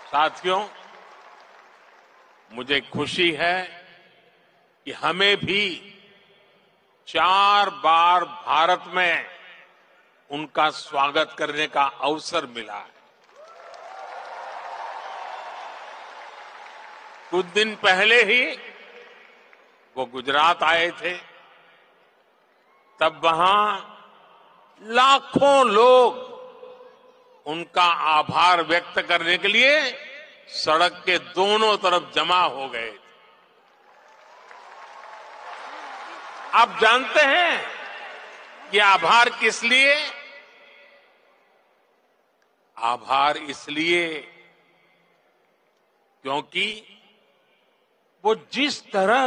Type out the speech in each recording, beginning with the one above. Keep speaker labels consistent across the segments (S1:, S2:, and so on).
S1: साथियों, मुझे खुशी है कि हमें भी 4 बार भारत में उनका स्वागत करने का अवसर मिला है। कुछ दिन पहले ही वो गुजरात आए थे, तब वहां लाखों लोग उनका आभार व्यक्त करने के लिए सड़क के दोनों तरफ जमा हो गए थे। आप जानते हैं कि आभार किस लिए? आभार इसलिए क्योंकि वो जिस तरह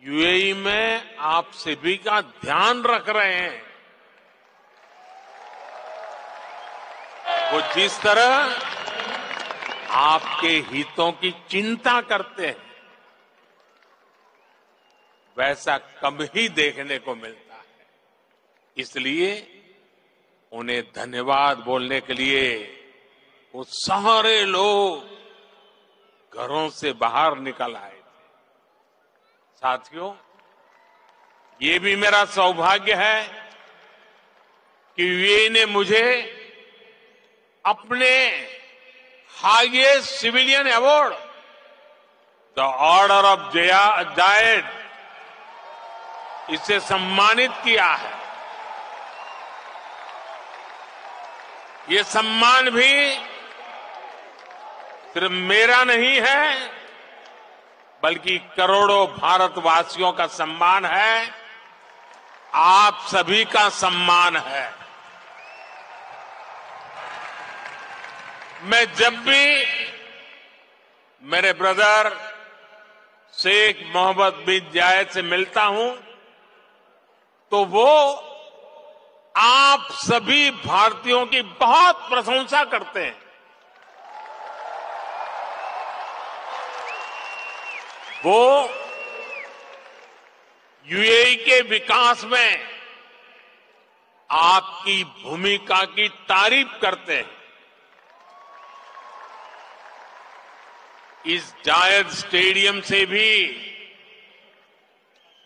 S1: यूएई में आप सभी का ध्यान रख रहे हैं, वो जिस तरह आपके हितों की चिंता करते हैं, वैसा कम ही देखने को मिलता है। इसलिए उन्हें धन्यवाद बोलने के लिए वो सारे लोग घरों से बाहर निकल आए थे। साथियों, ये भी मेरा सौभाग्य है कि यूएई ने मुझे अपने highest civilian award the order of Zayed इसे सम्मानित किया है। ये सम्मान भी सिर्फ मेरा नहीं है, बल्कि करोड़ों भारतवासियों का सम्मान है, आप सभी का सम्मान है। मैं जब भी मेरे ब्रदर शेख मोहम्मद बिन जायद से मिलता हूं, तो वो आप सभी भारतीयों की बहुत प्रशंसा करते हैं। वो यूएई के विकास में आपकी भूमिका की तारीफ करते हैं। इस जायद स्टेडियम से भी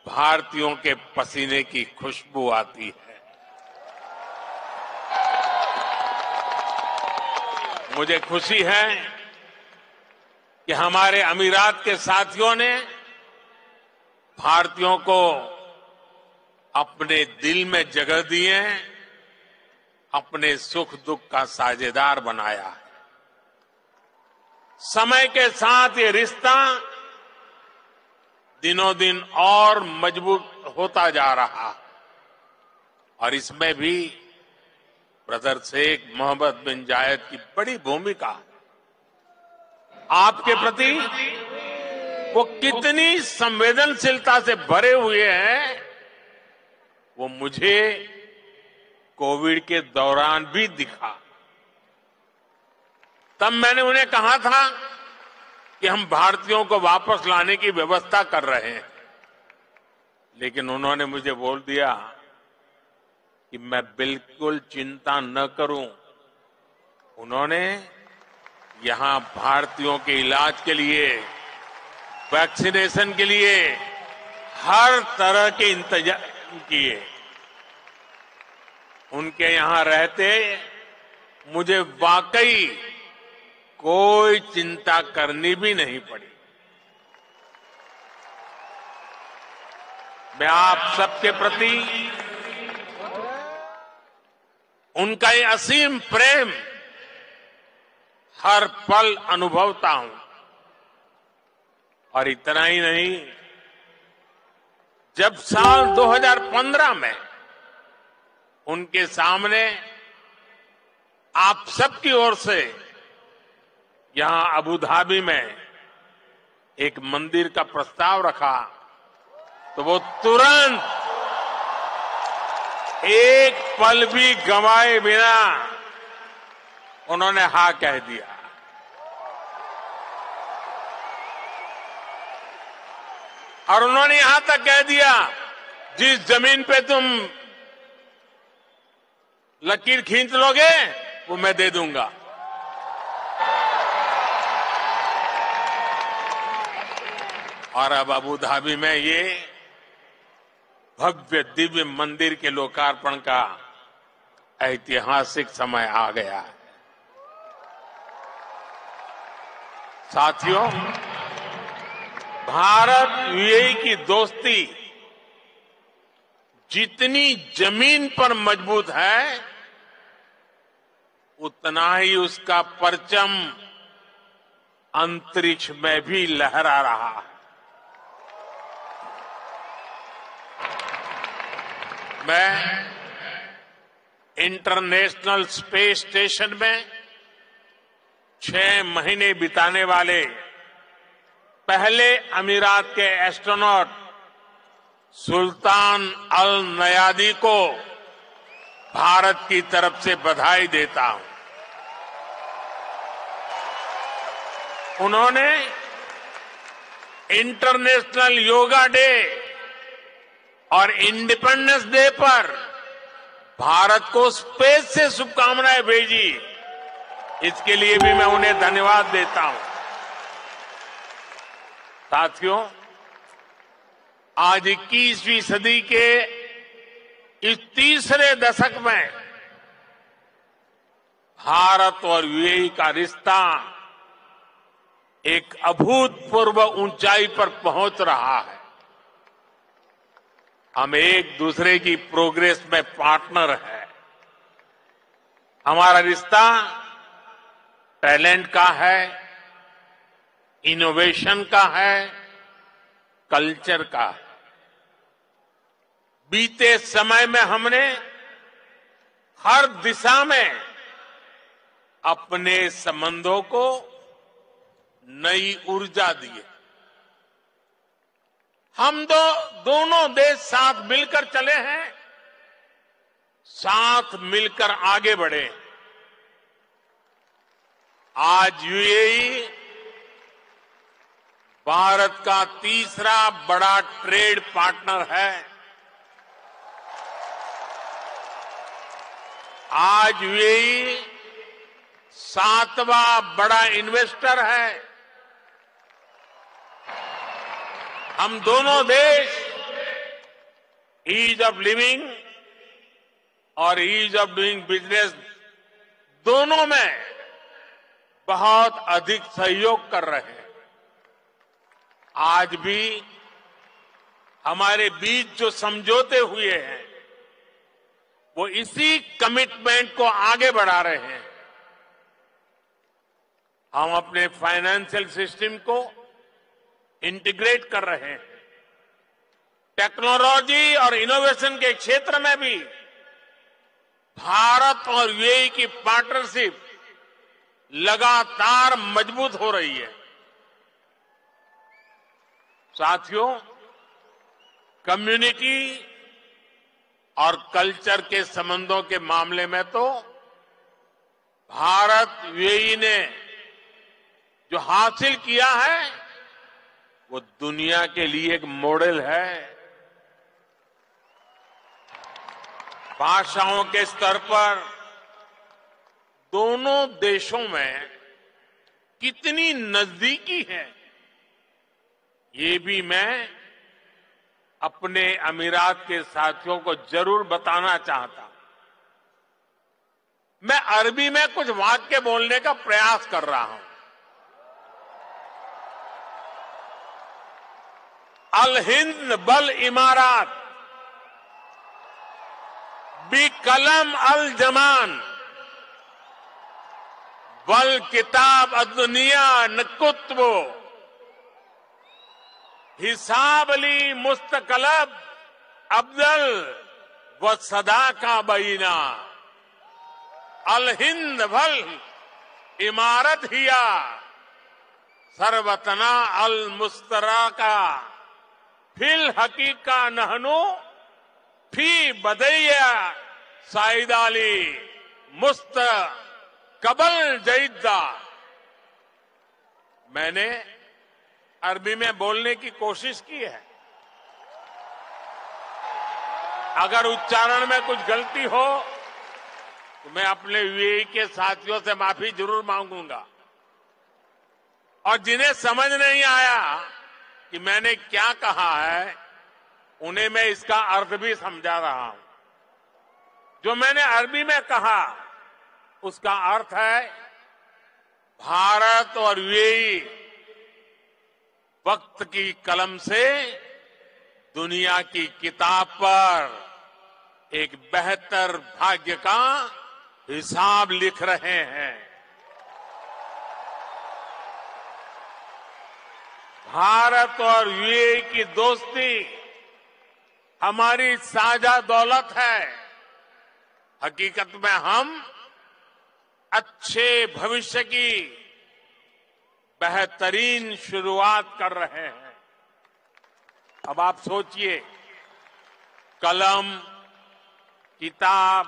S1: भारतीयों के पसीने की खुशबू आती है। मुझे खुशी है कि हमारे अमीरात के साथियों ने भारतीयों को अपने दिल में जगह दी है, अपने सुख दुख का साझेदार बनाया है। समय के साथ ये रिश्ता दिनों दिन और मजबूत होता जा रहा, और इसमें भी ब्रदर शेख मोहम्मद बिन जायद की बड़ी भूमिका। आपके प्रति वो कितनी संवेदनशीलता से भरे हुए हैं, वो मुझे कोविड के दौरान भी दिखा। तब मैंने उन्हें कहा था कि हम भारतीयों को वापस लाने की व्यवस्था कर रहे हैं, लेकिन उन्होंने मुझे बोल दिया कि मैं बिल्कुल चिंता न करूं। उन्होंने यहां भारतीयों के इलाज के लिए, वैक्सीनेशन के लिए हर तरह के इंतजाम किए। उनके यहां रहते मुझे वाकई कोई चिंता करनी भी नहीं पड़ी। मैं आप सबके प्रति उनका ये असीम प्रेम हर पल अनुभवता हूं। और इतना ही नहीं, जब साल 2015 में उनके सामने आप सबकी ओर से यहां अबू धाबी में एक मंदिर का प्रस्ताव रखा, तो वो तुरंत एक पल भी गंवाए बिना उन्होंने हाँ कह दिया। और उन्होंने यहां तक कह दिया, जिस जमीन पे तुम लकीर खींच लोगे वो मैं दे दूंगा। और अब अबू धाबी में ये भव्य दिव्य मंदिर के लोकार्पण का ऐतिहासिक समय आ गया है। साथियों, भारत यूएई की दोस्ती जितनी जमीन पर मजबूत है, उतना ही उसका परचम अंतरिक्ष में भी लहरा रहा है। मैं इंटरनेशनल स्पेस स्टेशन में 6 महीने बिताने वाले पहले अमीरात के एस्ट्रोनॉट सुल्तान अल नयादी को भारत की तरफ से बधाई देता हूं। उन्होंने इंटरनेशनल योगा डे और इंडिपेंडेंस डे पर भारत को स्पेस से शुभकामनाएं भेजी। इसके लिए भी मैं उन्हें धन्यवाद देता हूं। साथियों, आज 21वीं सदी के इस तीसरे दशक में भारत और यूएई का रिश्ता एक अभूतपूर्व ऊंचाई पर पहुंच रहा है। हम एक दूसरे की प्रोग्रेस में पार्टनर हैं। हमारा रिश्ता टैलेंट का है, इनोवेशन का है, कल्चर का है। बीते समय में हमने हर दिशा में अपने संबंधों को नई ऊर्जा दी है। हम दोनों देश साथ मिलकर चले हैं, साथ मिलकर आगे बढ़े। आज यूएई भारत का तीसरा बड़ा ट्रेड पार्टनर है। आज यूएई 7वां बड़ा इन्वेस्टर है। हम दोनों देश ईज ऑफ लिविंग और ईज ऑफ डूइंग बिजनेस दोनों में बहुत अधिक सहयोग कर रहे हैं। आज भी हमारे बीच जो समझौते हुए हैं, वो इसी कमिटमेंट को आगे बढ़ा रहे हैं। हम अपने फाइनेंशियल सिस्टम को इंटीग्रेट कर रहे हैं। टेक्नोलॉजी और इनोवेशन के क्षेत्र में भी भारत और यूएई की पार्टनरशिप लगातार मजबूत हो रही है। साथियों, कम्युनिटी और कल्चर के संबंधों के मामले में तो भारत यूएई ने जो हासिल किया है, वो दुनिया के लिए एक मॉडल है। भाषाओं के स्तर पर दोनों देशों में कितनी नजदीकी है, ये भी मैं अपने अमीरात के साथियों को जरूर बताना चाहता हूं। मैं अरबी में कुछ वाक्य बोलने का प्रयास कर रहा हूं। अल हिंद बल इमारात बी कलम अल जमान बल किताब अदुनिया नकुत्बो हिसाब अली मुस्तकलब अब्दल व सदा का बीना अल हिंद भल इमारत हिया सरवतना अल मुस्तरा का फिल हकीका नहनो फी बदैया साइदाली मुस्त कबल जईदा। मैंने अरबी में बोलने की कोशिश की है। अगर उच्चारण में कुछ गलती हो तो मैं अपने यूएई के साथियों से माफी जरूर मांगूंगा। और जिन्हें समझ नहीं आया कि मैंने क्या कहा है, उन्हें मैं इसका अर्थ भी समझा रहा हूं। जो मैंने अरबी में कहा उसका अर्थ है भारत और यूएई वक्त की कलम से दुनिया की किताब पर एक बेहतर भाग्य का हिसाब लिख रहे हैं। भारत और यूएई की दोस्ती हमारी साझा दौलत है। हकीकत में हम अच्छे भविष्य की बेहतरीन शुरुआत कर रहे हैं। अब आप सोचिए, कलम, किताब,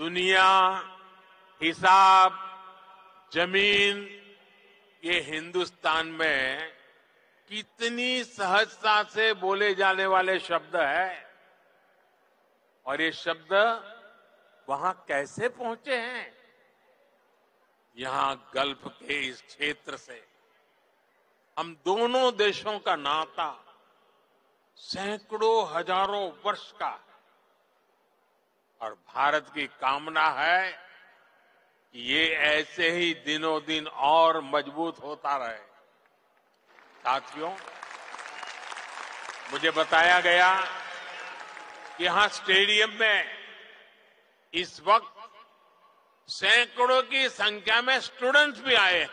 S1: दुनिया, हिसाब, जमीन, ये हिंदुस्तान में कितनी सहजता से बोले जाने वाले शब्द हैं, और ये शब्द वहां कैसे पहुंचे हैं? यहां गल्फ के इस क्षेत्र से हम दोनों देशों का नाता सैकड़ों हजारों वर्ष का है, और भारत की कामना है कि ये ऐसे ही दिनों दिन और मजबूत होता रहे। साथियों, मुझे बताया गया कि यहां स्टेडियम में इस वक्त सैकड़ों की संख्या में स्टूडेंट्स भी आए हैं।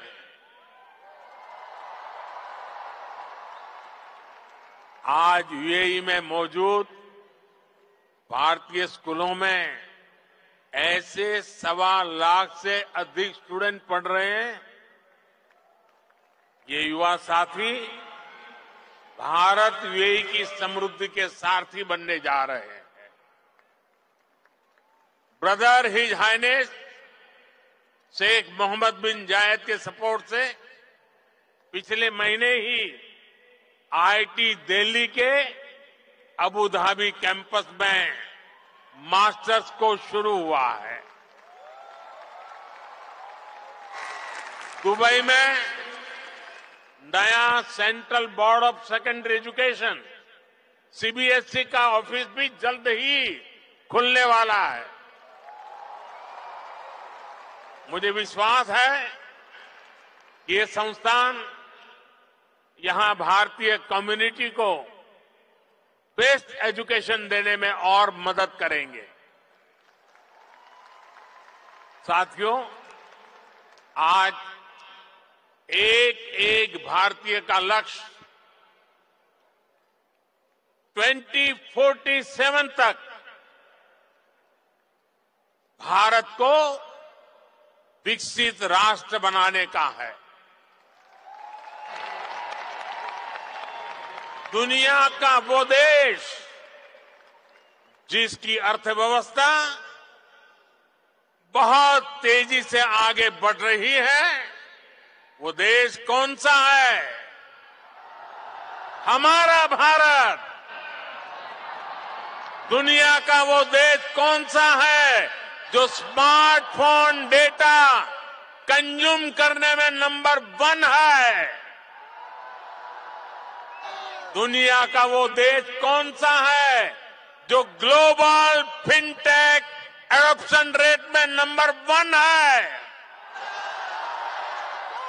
S1: आज यूएई में मौजूद भारतीय स्कूलों में ऐसे 1.25 लाख से अधिक स्टूडेंट पढ़ रहे हैं। ये युवा साथी भारत यूएई की समृद्धि के सारथी बनने जा रहे हैं। Brother his highness Sheikh Mohammed bin Zayed के सपोर्ट से पिछले महीने ही आईआईटी दिल्ली के अबू धाबी कैंपस में मास्टर्स कोर्स शुरू हुआ है। दुबई में नया central board of secondary education CBSE का ऑफिस भी जल्द ही खुलने वाला है। मुझे विश्वास है कि ये संस्थान यहां भारतीय कम्युनिटी को बेस्ट एजुकेशन देने में और मदद करेंगे। साथियों, आज एक एक भारतीय का लक्ष्य 2047 तक भारत को विकसित राष्ट्र बनाने का है। दुनिया का वो देश जिसकी अर्थव्यवस्था बहुत तेजी से आगे बढ़ रही है, वो देश कौन सा है? हमारा भारत। दुनिया का वो देश कौन सा है जो स्मार्टफोन डेटा कंज्यूम करने में नंबर 1 है? दुनिया का वो देश कौन सा है जो ग्लोबल फिनटेक एडॉप्शन रेट में नंबर 1 है?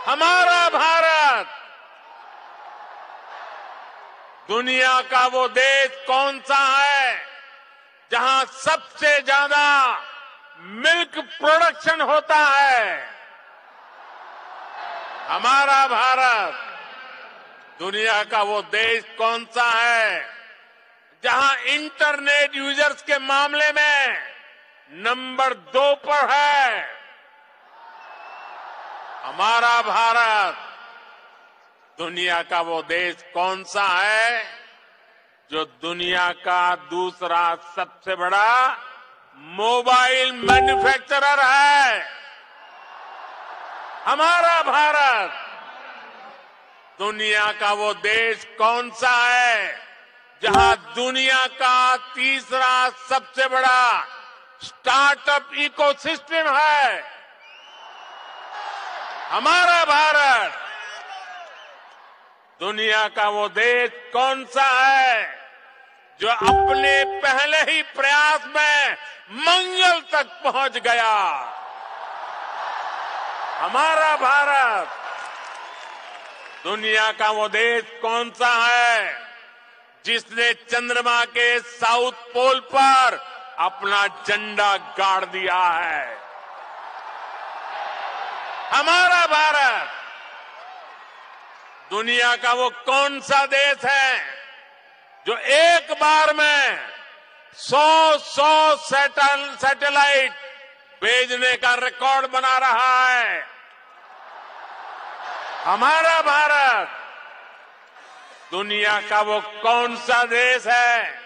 S1: हमारा भारत। दुनिया का वो देश कौन सा है जहां सबसे ज्यादा मिल्क प्रोडक्शन होता है? हमारा भारत। दुनिया का वो देश कौन सा है जहां इंटरनेट यूजर्स के मामले में नंबर 2 पर है? हमारा भारत। दुनिया का वो देश कौन सा है जो दुनिया का दूसरा सबसे बड़ा मोबाइल मैन्युफैक्चरर है? हमारा भारत। दुनिया का वो देश कौन सा है जहां दुनिया का तीसरा सबसे बड़ा स्टार्टअप इकोसिस्टम है? हमारा भारत। दुनिया का वो देश कौन सा है जो अपने पहले ही प्रयास में मंगल तक पहुंच गया? हमारा भारत। दुनिया का वो देश कौन सा है जिसने चंद्रमा के साउथ पोल पर अपना झंडा गाड़ दिया है? हमारा भारत। दुनिया का वो कौन सा देश है जो एक बार में 100 सैटेलाइट भेजने का रिकॉर्ड बना रहा है? हमारा भारत। दुनिया का वो कौन सा देश है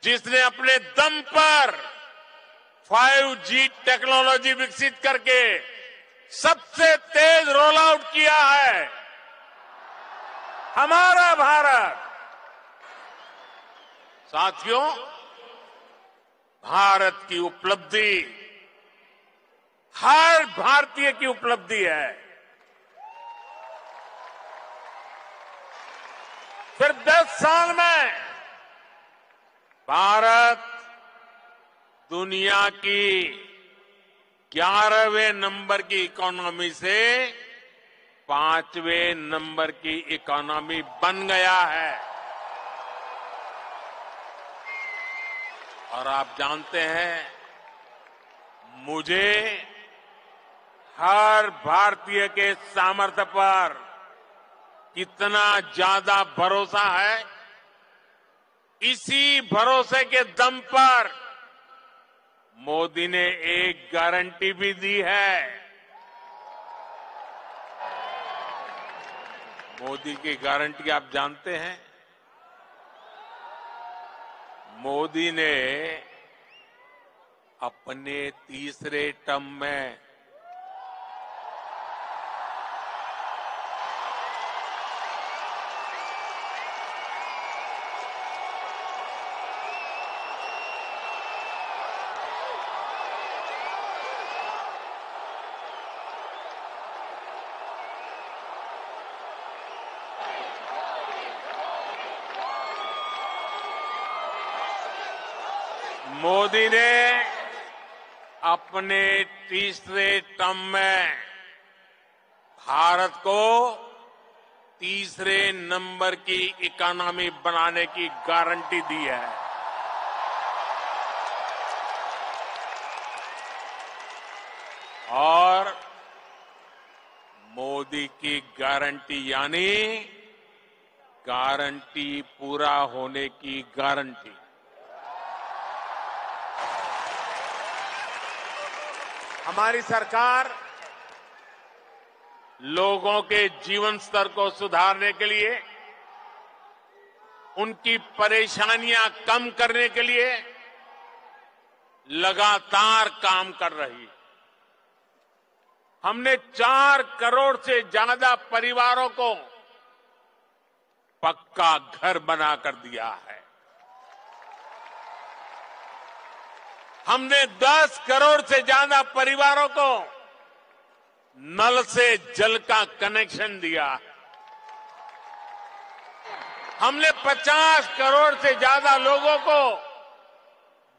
S1: जिसने अपने दम पर 5G टेक्नोलॉजी विकसित करके सबसे तेज रोल आउट किया है? हमारा भारत। साथियों, भारत की उपलब्धि हर भारतीय की उपलब्धि है। सिर्फ 10 साल में भारत दुनिया की 11वें नंबर की इकोनॉमी से 5वें नंबर की इकोनॉमी बन गया है। और आप जानते हैं, मुझे हर भारतीय के सामर्थ्य पर कितना ज्यादा भरोसा है। इसी भरोसे के दम पर मोदी ने एक गारंटी भी दी है। मोदी की गारंटी आप जानते हैं? मोदी ने अपने तीसरे टर्म में मोदी ने अपने तीसरे टर्म में भारत को तीसरे नंबर की इकोनॉमी बनाने की गारंटी दी है। और मोदी की गारंटी यानी गारंटी पूरा होने की गारंटी। हमारी सरकार लोगों के जीवन स्तर को सुधारने के लिए, उनकी परेशानियां कम करने के लिए लगातार काम कर रही है। हमने 4 करोड़ से ज्यादा परिवारों को पक्का घर बनाकर दिया है। हमने 10 करोड़ से ज्यादा परिवारों को नल से जल का कनेक्शन दिया है। हमने 50 करोड़ से ज्यादा लोगों को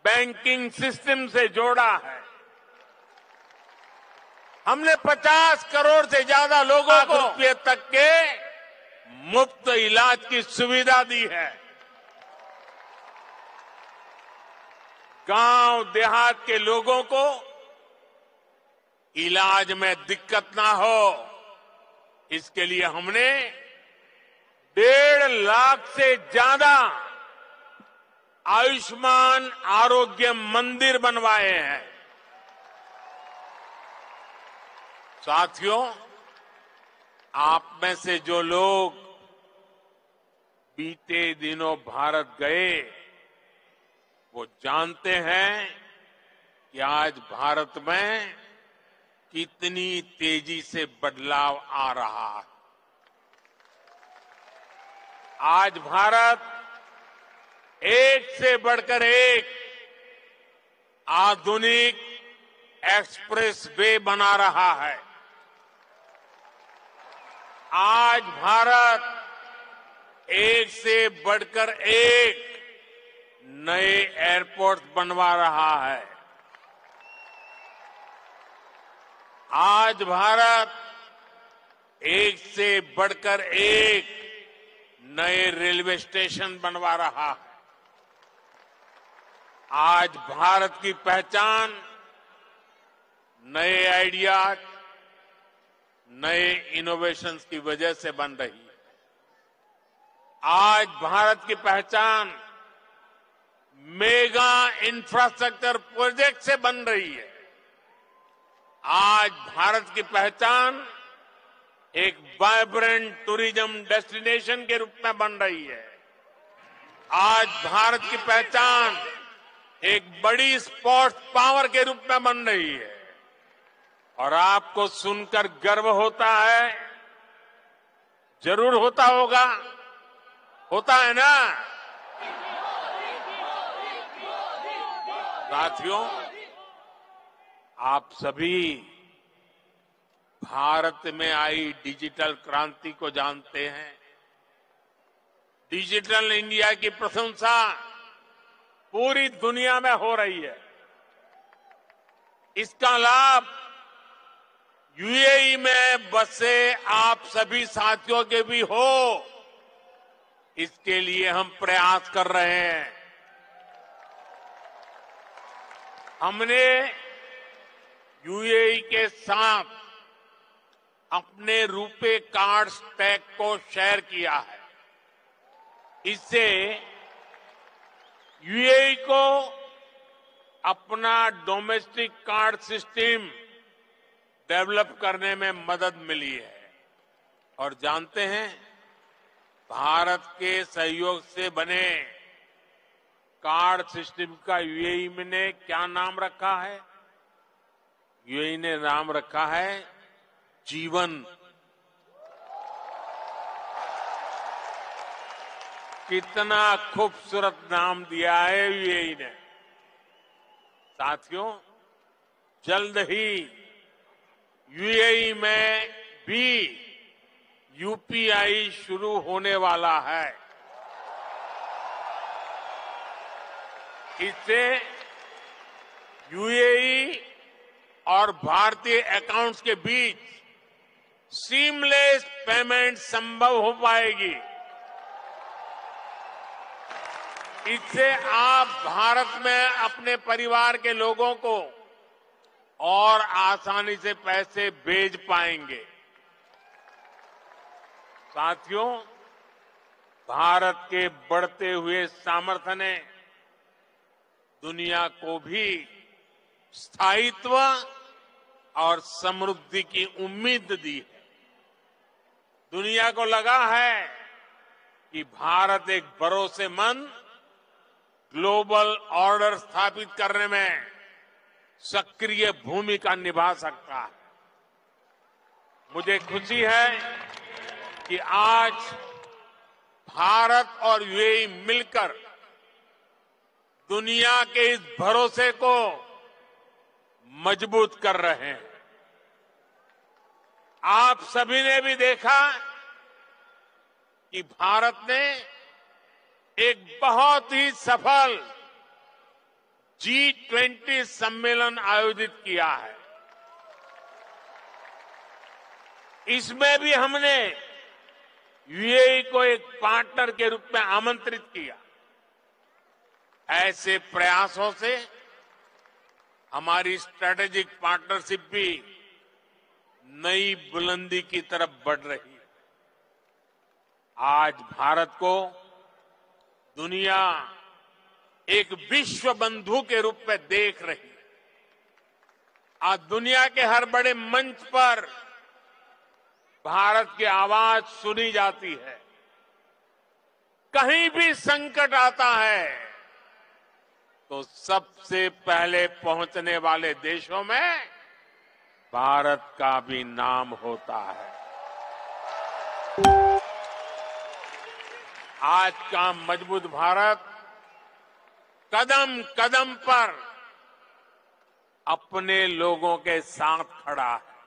S1: बैंकिंग सिस्टम से जोड़ा है। हमने 50 करोड़ से ज्यादा लोगों को रुपये तक के मुफ्त इलाज की सुविधा दी है। गांव देहात के लोगों को इलाज में दिक्कत ना हो, इसके लिए हमने 1.5 लाख से ज्यादा आयुष्मान आरोग्य मंदिर बनवाए हैं। साथियों, आप में से जो लोग बीते दिनों भारत गए, वो जानते हैं कि आज भारत में कितनी तेजी से बदलाव आ रहा है। आज भारत एक से बढ़कर एक आधुनिक एक्सप्रेस वे बना रहा है। आज भारत एक से बढ़कर एक नए एयरपोर्ट बनवा रहा है। आज भारत एक से बढ़कर एक नए रेलवे स्टेशन बनवा रहा है। आज भारत की पहचान नए आइडियाज, नए इनोवेशंस की वजह से बन रही है। आज भारत की पहचान मेगा इंफ्रास्ट्रक्चर प्रोजेक्ट से बन रही है। आज भारत की पहचान एक वाइब्रेंट टूरिज्म डेस्टिनेशन के रूप में बन रही है। आज भारत की पहचान एक बड़ी स्पोर्ट्स पावर के रूप में बन रही है। और आपको सुनकर गर्व होता है, जरूर होता होगा, होता है ना साथियों? आप सभी भारत में आई डिजिटल क्रांति को जानते हैं। डिजिटल इंडिया की प्रशंसा पूरी दुनिया में हो रही है। इसका लाभ यूएई में बसे आप सभी साथियों के भी हो, इसके लिए हम प्रयास कर रहे हैं। हमने यूएई के साथ अपने रुपे कार्ड स्टैक को शेयर किया है। इससे यूएई को अपना डोमेस्टिक कार्ड सिस्टम डेवलप करने में मदद मिली है। और जानते हैं, भारत के सहयोग से बने कार्ड सिस्टम का यूएई ने क्या नाम रखा है? यूएई ने नाम रखा है जीवन। कितना खूबसूरत नाम दिया है यूएई ने। साथियों, जल्द ही यूएई में भी यूपीआई शुरू होने वाला है। इससे यूएई और भारतीय अकाउंट्स के बीच सीमलेस पेमेंट संभव हो पाएगी। इससे आप भारत में अपने परिवार के लोगों को और आसानी से पैसे भेज पाएंगे। साथियों, भारत के बढ़ते हुए सामर्थ्य ने दुनिया को भी स्थायित्व और समृद्धि की उम्मीद दी है। दुनिया को लगा है कि भारत एक भरोसेमंद ग्लोबल ऑर्डर स्थापित करने में सक्रिय भूमिका निभा सकता है। मुझे खुशी है कि आज भारत और यूएई मिलकर दुनिया के इस भरोसे को मजबूत कर रहे हैं। आप सभी ने भी देखा कि भारत ने एक बहुत ही सफल G20 सम्मेलन आयोजित किया है। इसमें भी हमने यूएई को एक पार्टनर के रूप में आमंत्रित किया। ऐसे प्रयासों से हमारी स्ट्रेटेजिक पार्टनरशिप भी नई बुलंदी की तरफ बढ़ रही है। आज भारत को दुनिया एक विश्व बंधु के रूप में देख रही है। आज दुनिया के हर बड़े मंच पर भारत की आवाज सुनी जाती है। कहीं भी संकट आता है तो सबसे पहले पहुंचने वाले देशों में भारत का भी नाम होता है। आज का मजबूत भारत कदम कदम पर अपने लोगों के साथ खड़ा है।